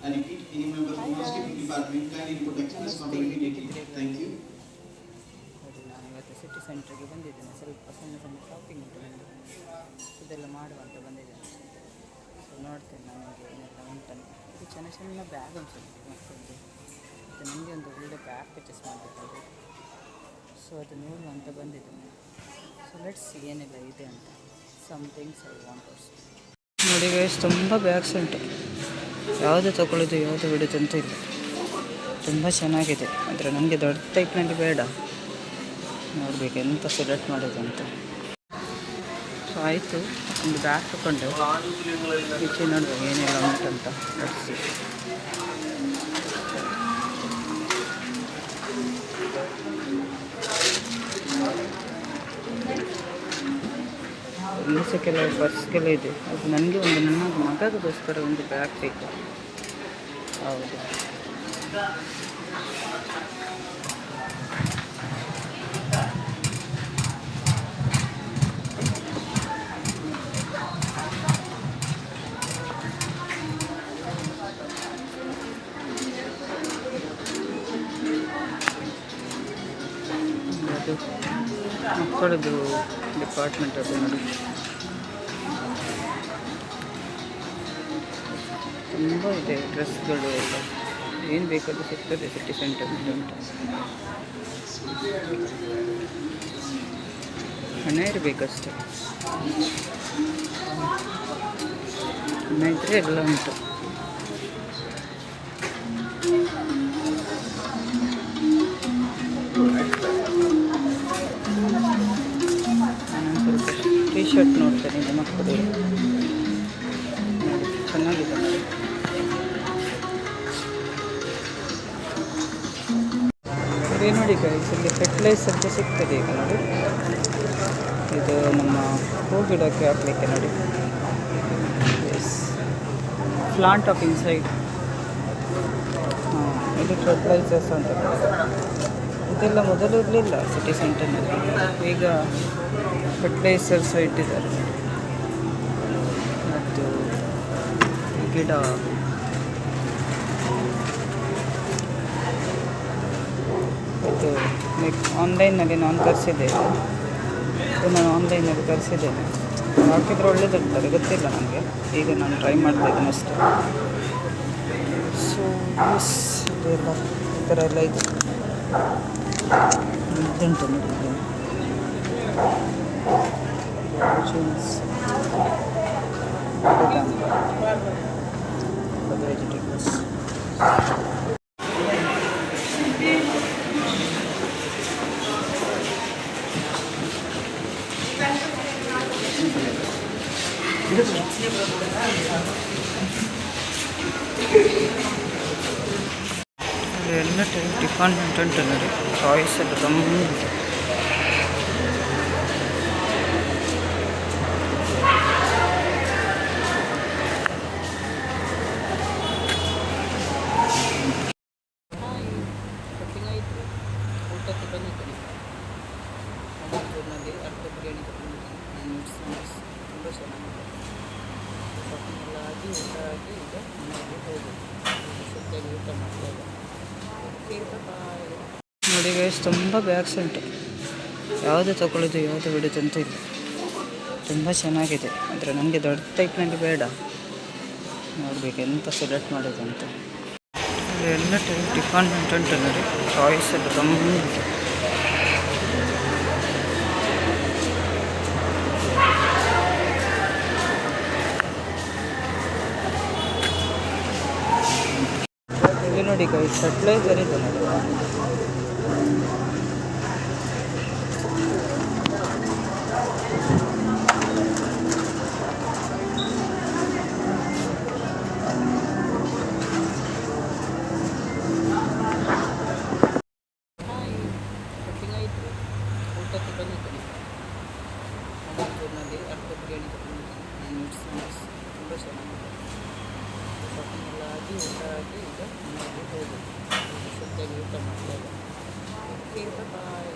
I repeat, any member from housekeeping department kindly report express complaint immediately. Thank you. ನಾನು ಇವತ್ತು city ಸೆಂಟ್ರಿಗೆ ಬಂದಿದ್ದೇನೆ. ಸ್ವಲ್ಪ ಸಣ್ಣ ಸಣ್ಣ ಶಾಪಿಂಗ್ ಉಂಟು ನನಗೆ, ಇದೆಲ್ಲ ಮಾಡುವಂತ ಬಂದಿದ್ದೇನೆ. ಸೊ ನೋಡ್ತೇನೆ ನನಗೆ ಏನೆಲ್ಲ ಉಂಟಂತ. ಇದು ಸಣ್ಣ ಸಣ್ಣ ಬ್ಯಾಗ್ ಉಂಟು ಮಕ್ಕಳದ್ದು. ಮತ್ತು ನನಗೆ ಒಂದು ಒಳ್ಳೆ ಬ್ಯಾಗ್ ಪರ್ಚೇಸ್ ಮಾಡಬೇಕಂತ, ಸೊ ಅದು ನೋಡುವಂತ ಬಂದಿದ್ದೇನೆ. ಸೊ ಲೆಟ್ಸ್ ಏನೆಲ್ಲ ಇದೆ ಅಂತ. Somethings I want also. ನೋಡಿ ಗೈಸ್, ತುಂಬ ಬ್ಯಾಗ್ಸ್ ಉಂಟು. ಯಾವುದು ತಗೊಳ್ಳೋದು ಯಾವುದು ಬಿಡೋದು ಅಂತ ಇಲ್ಲ. ತುಂಬ ಚೆನ್ನಾಗಿದೆ, ಆದರೆ ನನಗೆ ದೊಡ್ಡ ಟೈಪ್ನಲ್ಲಿ ಬೇಡ. ನೋಡಬೇಕು ಎಂತ ಸೆಲೆಕ್ಟ್ ಮಾಡೋದು ಅಂತ. ಸೊ ಆಯಿತು, ಒಂದು ಬ್ಯಾಗ್ ತಗೊಂಡು ಈಚೆ ನೋಡುವ ಏನೆಲ್ಲ ಉಂಟಂತ. ಇಲ್ಲಿ ಸಹ ಕೆಲವು ಪರ್ಸ್ಗೆಲ್ಲ ಇದೆ. ಅದು ನನಗೆ ಒಂದು ನನ್ನ ಮಗದಗೋಸ್ಕರ ಒಂದು ಬ್ಯಾಗ್ ಬೇಕು. ಹೌದು, ಅದು ಮಕ್ಕಳದ್ದು ಡಿಪಾರ್ಟ್ಮೆಂಟ್ ಅದು ನೋಡಿ. ತುಂಬ ಇದೆ ಡ್ರೆಸ್ಗಳು ಎಲ್ಲ, ಏನು ಬೇಕಾದರೂ ಸಿಗ್ತದೆ ಸಿಟಿ ಸೆಂಟರ್ನಲ್ಲಿ ಉಂಟು. ಹಣ ಇರಬೇಕಷ್ಟೆ, ಹಣ ಇದ್ದರೆ ಎಲ್ಲ ಉಂಟು. ನಾನು ಸ್ವಲ್ಪ ಟೀ ಶರ್ಟ್ ನೋಡ್ತೇನೆ, ಇದು ಮಕ್ಕಳು ಚೆನ್ನಾಗಿದೆ ನೋಡಿ. ಅದೇ ನೋಡಿ ಗೈಸ್, ಇಲ್ಲಿ ಫೆರ್ಟಿಲೈಸರ್ ಅಂತ ಸಿಗ್ತದೆ ಈಗ ನೋಡಿ. ಇದು ನಮ್ಮ ಹೂ ಗಿಡಕ್ಕೆ ಹಾಕಲಿಕ್ಕೆ ನೋಡಿ. Yes, plant of inside. ಇದು ಫರ್ಟಿಲೈಸರ್ಸ್ ಅಂತ. ಇದೆಲ್ಲ ಮೊದಲು ಇರಲಿಲ್ಲ ಸಿಟಿ ಸೆಂಟರ್ನಲ್ಲಿ, ಈಗ ಫರ್ಟಿಲೈಸರ್ಸ್ ಇಟ್ಟಿದ್ದಾರೆ. ಮತ್ತು ಗಿಡ ಇದು ಆನ್ಲೈನ್ನಲ್ಲಿ ನಾನು ತರಿಸಿದ್ದೇನೆ. ಇದು ನಾನು ಆನ್ಲೈನಲ್ಲಿ ತರಿಸಿದ್ದೇನೆ. ಹಾಕಿದರೆ ಒಳ್ಳೆದಿರ್ತಾರೆ, ಗೊತ್ತಿಲ್ಲ ನನಗೆ. ಈಗ ನಾನು ಟ್ರೈ ಮಾಡ್ತಾ ಇದ್ದೇನೆ ಅಷ್ಟೇ. ಸೊ ಎಸ್, ಇದೆಲ್ಲ ಈ ಥರ ಎಲ್ಲ ಇದೆ. ಉಂಟು ನೋಡಿ ಜೀನ್ಸ್, ವೆಜಿಟೇಬಲ್ಸ್. ಎಲ್ಲ ಟೈಪ್ ಡಿಪಾರ್ಟ್ಮೆಂಟ್ ಉಂಟು ನೋಡಿ. ಚಾಯ್ಸ್ ಎಲ್ಲ ತುಂಬ ಉಂಟು. ಊಟಕ್ಕೆ ಬಂದಿದ್ದೇನೆ ಮಂಗಳೂರಿನಲ್ಲಿ. ಅರ್ಧ ಬಿರಿಯಾನಿ ತಗೊಂಡಿದ್ದೇನೆ. ತುಂಬ ಚೆನ್ನಾಗಿದೆ. ಶಾಪಿಂಗ್ ಎಲ್ಲ ಆಗಿ ಊಟ ಆಗಿ ಈಗ ಮನೆಯಲ್ಲಿ ಹೋಗೋದು. ಸುತ್ತಾಗಿ ಊಟ ಮಾಡ್ತಾ ಇದ್ದೇನೆ. ನೋಡಿ ಗೈಸ್, ತುಂಬ ಬ್ಯಾಗ್ಸ್ ಉಂಟು. ಯಾವುದು ತಗೊಳ್ಳೋದು ಯಾವುದು ಬಿಡೋದು ಅಂತ ಇಲ್ಲ. ತುಂಬ ಚೆನ್ನಾಗಿದೆ, ಆದರೆ ನನಗೆ ದೊಡ್ಡ ಟೈಪ್ನಲ್ಲಿ ಬೇಡ. ನೋಡಬೇಕು ಎಂತ ಸೆಲೆಕ್ಟ್ ಮಾಡೋದು ಅಂತ. ಎಲ್ಲ ಟೈಪ್ ಡಿಪಾರ್ಟ್ಮೆಂಟ್ ಉಂಟು ನೋಡಿ. ಚಾಯ್ಸ್ ಎಲ್ಲ ತುಂಬ ಉಂಟು. ಇಲ್ಲಿ ನೋಡಿ ಗೈಸ್, ಫರ್ಟಿಲೈಸರ್ ಇದೆ ನೋಡಿ. ಊಟಕ್ಕೆ ಬಂದಿದ್ದೇನೆ ಮಂಗಳೂರಿನಲ್ಲಿ. ಅರ್ಧ ಬಿರಿಯಾನಿ ತಗೊಂಡಿದ್ದೇನೆ. ತುಂಬ ಚೆನ್ನಾಗಿದೆ. ಶಾಪಿಂಗ್ ಎಲ್ಲ ಆಗಿ ಊಟ ಆಗಿ ಈಗ ಮನೆಯಲ್ಲಿ ಹೋಗೋದು. ಸುತ್ತಾಗಿ ಊಟ ಮಾಡ್ತಾ ಇದ್ದೇನೆ. ಬಾಯ್.